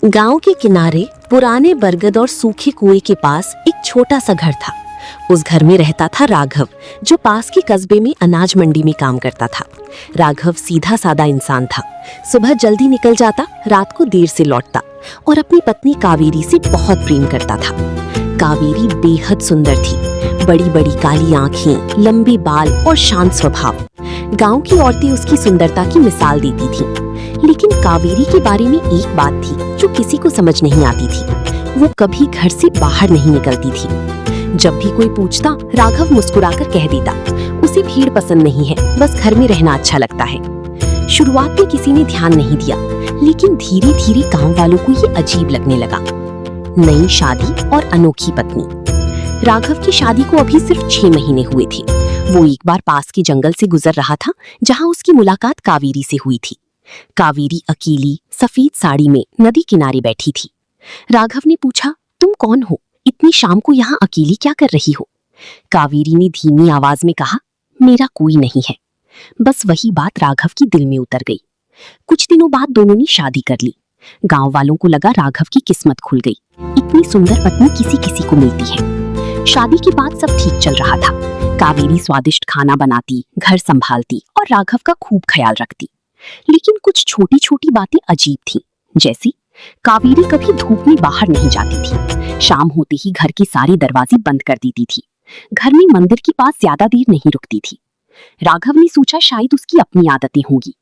गांव के किनारे पुराने बरगद और सूखे कुएं के पास एक छोटा सा घर था। उस घर में रहता था राघव, जो पास के कस्बे में अनाज मंडी में काम करता था। राघव सीधा सादा इंसान था। सुबह जल्दी निकल जाता, रात को देर से लौटता और अपनी पत्नी कावेरी से बहुत प्रेम करता था। कावेरी बेहद सुंदर थी, बड़ी बड़ी काली आंखें, लंबे बाल और शांत स्वभाव। गांव की औरतें उसकी सुंदरता की मिसाल देती थीं। लेकिन कावेरी के बारे में एक बात थी जो किसी को समझ नहीं आती थी। वो कभी घर से बाहर नहीं निकलती थी। जब भी कोई पूछता, राघव मुस्कुराकर कह देता, उसे भीड़ पसंद नहीं है, बस घर में रहना अच्छा लगता है। शुरुआत में किसी ने ध्यान नहीं दिया, लेकिन धीरे धीरे गांव वालों को ये अजीब लगने लगा। नई शादी और अनोखी पत्नी। राघव की शादी को अभी सिर्फ 6 महीने हुए थे। वो एक बार पास के जंगल से गुजर रहा था, जहाँ उसकी मुलाकात कावेरी से हुई थी। कावेरी अकेली सफेद साड़ी में नदी किनारे बैठी थी। राघव ने पूछा, तुम कौन हो? इतनी शाम को यहाँ अकेली क्या कर रही हो? कावेरी ने धीमी आवाज में कहा, मेरा कोई नहीं है। बस वही बात राघव की दिल में उतर गई। कुछ दिनों बाद दोनों ने शादी कर ली। गांव वालों को लगा राघव की किस्मत खुल गई। इतनी सुंदर पत्नी किसी किसी को मिलती है। शादी के बाद सब ठीक चल रहा था। कावेरी स्वादिष्ट खाना बनाती, घर संभालती और राघव का खूब ख्याल रखती। लेकिन कुछ छोटी छोटी बातें अजीब थीं, जैसे कावेरी कभी धूप में बाहर नहीं जाती थी। शाम होते ही घर के सारे दरवाजे बंद कर देती थी। घर में मंदिर के पास ज्यादा देर नहीं रुकती थी। राघव ने सोचा शायद उसकी अपनी आदतें होंगी।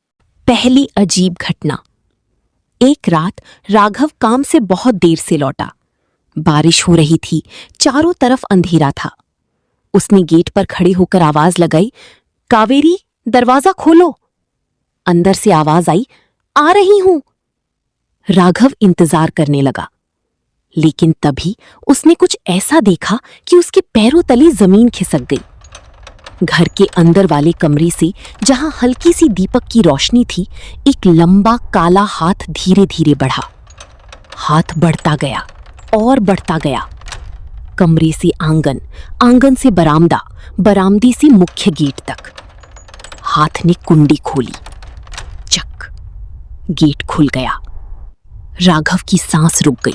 पहली अजीब घटना। एक रात राघव काम से बहुत देर से लौटा। बारिश हो रही थी, चारों तरफ अंधेरा था। उसने गेट पर खड़े होकर आवाज लगाई, कावेरी, दरवाजा खोलो। अंदर से आवाज आई, आ रही हूं। राघव इंतजार करने लगा, लेकिन तभी उसने कुछ ऐसा देखा कि उसके पैरों तले जमीन खिसक गई। घर के अंदर वाले कमरे से, जहां हल्की सी दीपक की रोशनी थी, एक लंबा काला हाथ धीरे धीरे बढ़ा। हाथ बढ़ता गया और बढ़ता गया। कमरे से आंगन, आंगन से बरामदा, बरामदे से मुख्य गेट तक। हाथ ने कुंडी खोली। चक, गेट खुल गया। राघव की सांस रुक गई।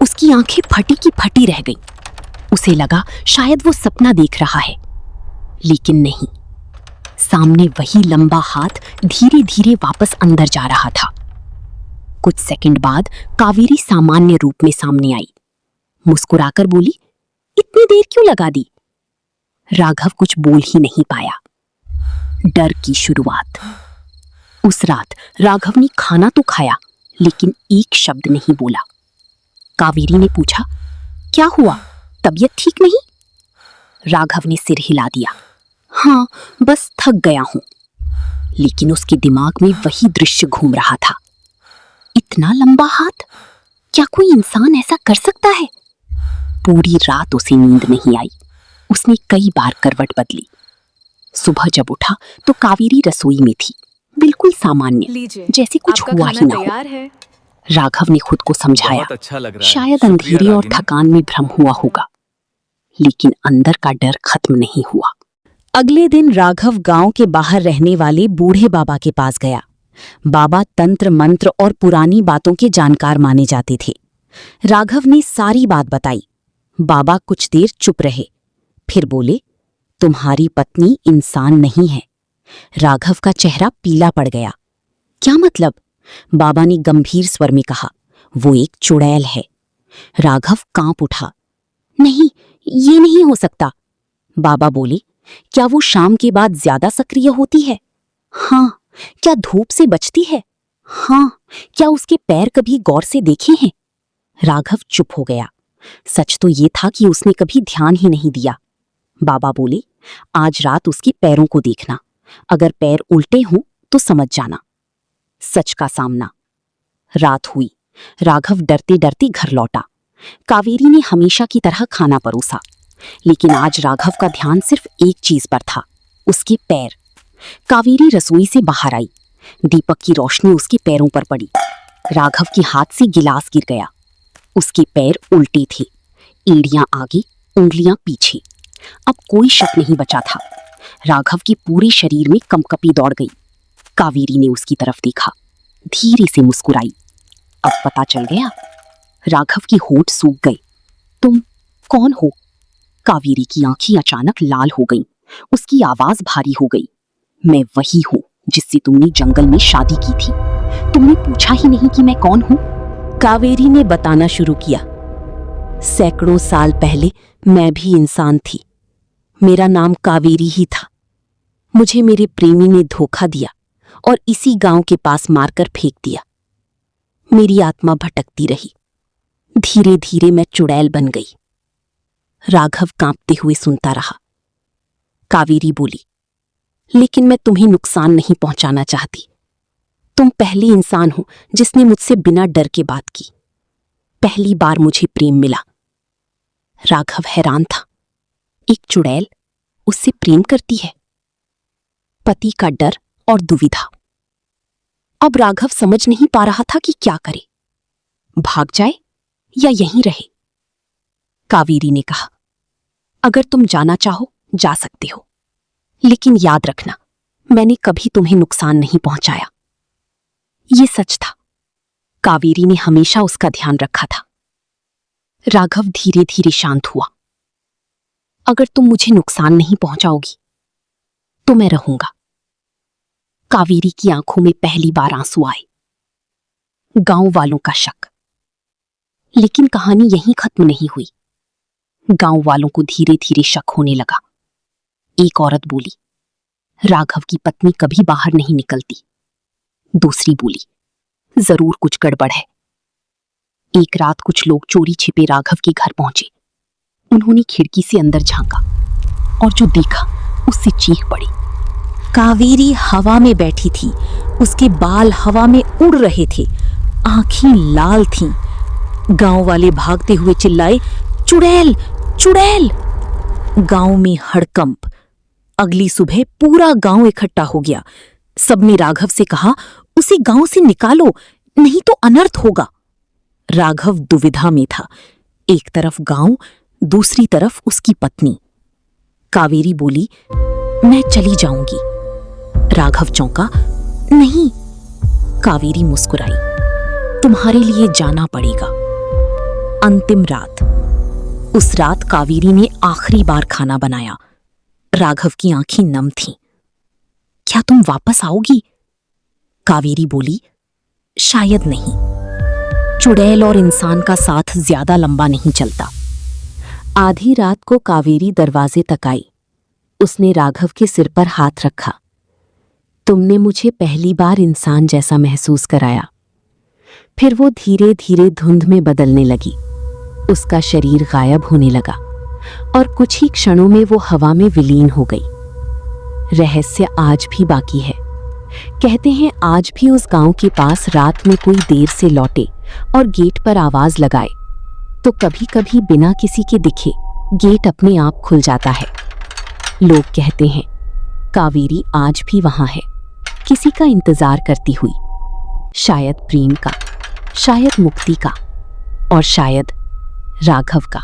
उसकी आंखें फटी की फटी रह गईं। उसे लगा शायद वो सपना देख रहा है, लेकिन नहीं। सामने वही लंबा हाथ धीरे धीरे वापस अंदर जा रहा था। कुछ सेकंड बाद कावेरी सामान्य रूप में सामने आई। मुस्कुराकर बोली, इतनी देर क्यों लगा दी? राघव कुछ बोल ही नहीं पाया। डर की शुरुआत। उस रात राघव ने खाना तो खाया, लेकिन एक शब्द नहीं बोला। कावेरी ने पूछा, क्या हुआ? तबीयत ठीक नहीं? राघव ने सिर हिला दिया। हाँ, बस थक गया हूं। लेकिन उसके दिमाग में वही दृश्य घूम रहा था। इतना लंबा हाथ, क्या कोई इंसान ऐसा कर सकता है? पूरी रात उसे नींद नहीं आई। उसने कई बार करवट बदली। सुबह जब उठा तो कावेरी रसोई में थी, बिल्कुल सामान्य, जैसे कुछ हुआ ही ना हो। राघव ने खुद को समझाया, अच्छा लग रहा है। शायद अंधेरे और थकान में भ्रम हुआ होगा। लेकिन अंदर का डर खत्म नहीं हुआ। अगले दिन राघव गांव के बाहर रहने वाले बूढ़े बाबा के पास गया। बाबा तंत्र मंत्र और पुरानी बातों के जानकार माने जाते थे। राघव ने सारी बात बताई। बाबा कुछ देर चुप रहे, फिर बोले, तुम्हारी पत्नी इंसान नहीं है। राघव का चेहरा पीला पड़ गया। क्या मतलब? बाबा ने गंभीर स्वर में कहा, वो एक चुड़ैल है। राघव कांप उठा। नहीं, ये नहीं हो सकता। बाबा बोले, क्या वो शाम के बाद ज्यादा सक्रिय होती है? हाँ। क्या धूप से बचती है? हाँ। क्या उसके पैर कभी गौर से देखे हैं? राघव चुप हो गया। सच तो ये था कि उसने कभी ध्यान ही नहीं दिया। बाबा बोले, आज रात उसके पैरों को देखना। अगर पैर उल्टे हों तो समझ जाना। सच का सामना। रात हुई। राघव डरते डरते घर लौटा। कावेरी ने हमेशा की तरह खाना परोसा, लेकिन आज राघव का ध्यान सिर्फ एक चीज पर था, उसके पैर। कावेरी रसोई से बाहर आई। दीपक की रोशनी उसके पैरों पर पड़ी। राघव के हाथ से गिलास गिर गया। उसके पैर उल्टे थे, एड़ियां आगे, उंगलियां पीछे। अब कोई शक नहीं बचा था। राघव के पूरे शरीर में कंपकपी दौड़ गई। कावेरी ने उसकी तरफ देखा, धीरे से मुस्कुराई। अब पता चल गया। राघव की होंठ सूख गई। तुम कौन हो? कावेरी की आंखें अचानक लाल हो गईं। उसकी आवाज भारी हो गई। मैं वही हूं जिससे तुमने जंगल में शादी की थी। तुमने पूछा ही नहीं कि मैं कौन हूं। कावेरी ने बताना शुरू किया। सैकड़ों साल पहले मैं भी इंसान थी। मेरा नाम कावेरी ही था। मुझे मेरे प्रेमी ने धोखा दिया और इसी गांव के पास मारकर फेंक दिया। मेरी आत्मा भटकती रही। धीरे धीरे मैं चुड़ैल बन गई। राघव कांपते हुए सुनता रहा। कावेरी बोली, लेकिन मैं तुम्हें नुकसान नहीं पहुंचाना चाहती। तुम पहली इंसान हो जिसने मुझसे बिना डर के बात की। पहली बार मुझे प्रेम मिला। राघव हैरान था। एक चुड़ैल उससे प्रेम करती है। पति का डर और दुविधा। अब राघव समझ नहीं पा रहा था कि क्या करे। भाग जाए या यहीं रहे। कावेरी ने कहा, अगर तुम जाना चाहो जा सकते हो, लेकिन याद रखना मैंने कभी तुम्हें नुकसान नहीं पहुंचाया। ये सच था। कावेरी ने हमेशा उसका ध्यान रखा था। राघव धीरे धीरे शांत हुआ। अगर तुम मुझे नुकसान नहीं पहुंचाओगी तो मैं रहूंगा। कावेरी की आंखों में पहली बार आंसू आए। गांव वालों का शक। लेकिन कहानी यहीं खत्म नहीं हुई। गांव वालों को धीरे धीरे शक होने लगा। एक औरत बोली, राघव की पत्नी कभी बाहर नहीं निकलती। दूसरी बोली, जरूर कुछ गड़बड़ है। एक रात कुछ लोग चोरी छिपे राघव के घर पहुंचे। उन्होंने खिड़की से अंदर झांका और जो देखा उससे चीख पड़ी। कावेरी हवा में बैठी थी। उसके बाल हवा में उड़ रहे थे। आंखें लाल थीं। गांव वाले भागते हुए चिल्लाए, चुड़ैल चुड़ैल। गांव में हड़कंप। अगली सुबह पूरा गांव इकट्ठा हो गया। सबने राघव से कहा, उसे गांव से निकालो, नहीं तो अनर्थ होगा। राघव दुविधा में था। एक तरफ गांव, दूसरी तरफ उसकी पत्नी। कावेरी बोली, मैं चली जाऊंगी। राघव चौंका, नहीं। कावेरी मुस्कुराई, तुम्हारे लिए जाना पड़ेगा। अंतिम रात। उस रात कावेरी ने आखिरी बार खाना बनाया। राघव की आंखें नम थीं। क्या तुम वापस आओगी? कावेरी बोली, शायद नहीं। चुड़ैल और इंसान का साथ ज्यादा लंबा नहीं चलता। आधी रात को कावेरी दरवाजे तक आई। उसने राघव के सिर पर हाथ रखा। तुमने मुझे पहली बार इंसान जैसा महसूस कराया। फिर वो धीरे धीरे धुंध में बदलने लगी। उसका शरीर गायब होने लगा और कुछ ही क्षणों में वो हवा में विलीन हो गई। रहस्य आज भी बाकी है। कहते हैं आज भी उस गांव के पास रात में कोई देर से लौटे और गेट पर आवाज लगाए तो कभी कभी बिना किसी के दिखे गेट अपने आप खुल जाता है। लोग कहते हैं कावेरी आज भी वहां है, किसी का इंतजार करती हुई। शायद प्रेम का, शायद मुक्ति का और शायद राघव का।